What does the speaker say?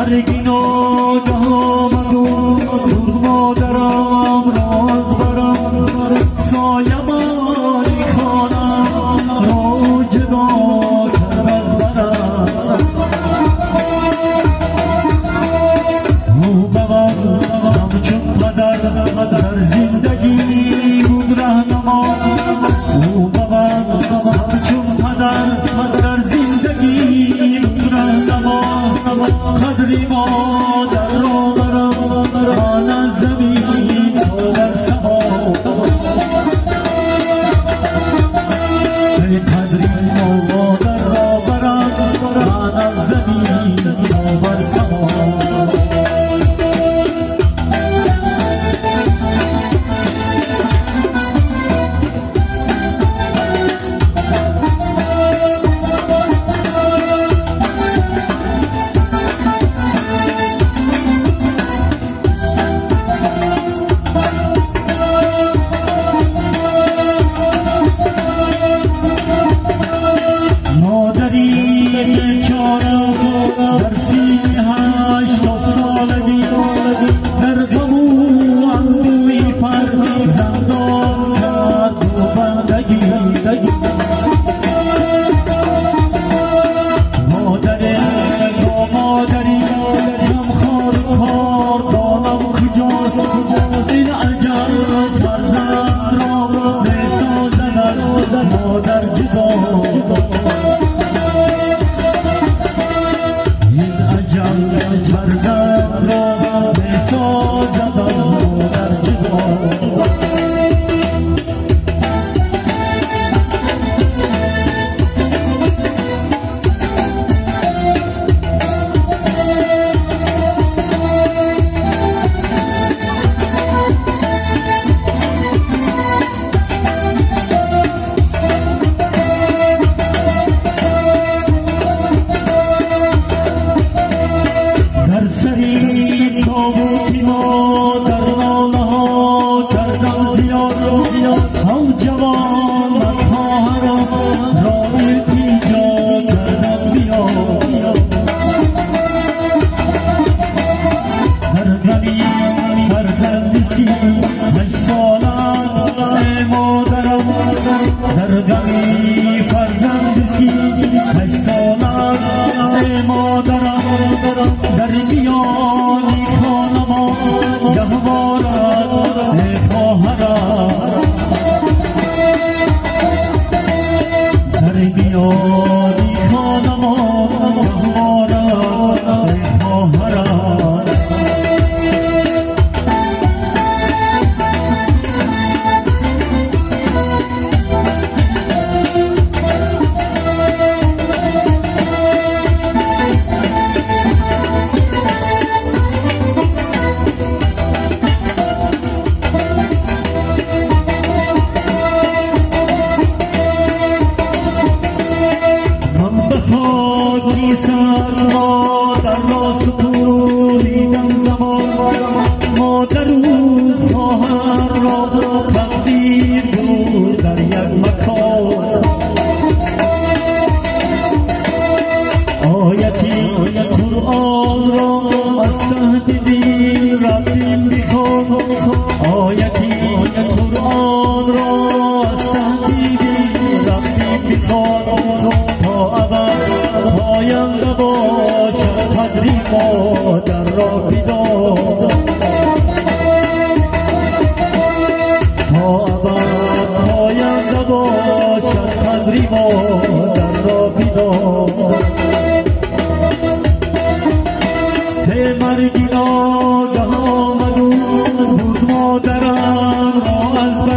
مرگین آگه آمد و بود مادرم راز برم سایه ماری خانم را جدا کرد از برم او بابا همچون پدر در زندگی بود رهنما او بابا همچون پدر در زندگی بود رهنما قدری مادر را برم آن از زمین تا بر سما ای قدری مادر را برم آن از زمین تا بر سما مرگی ناگه آمد و بود مادرم را از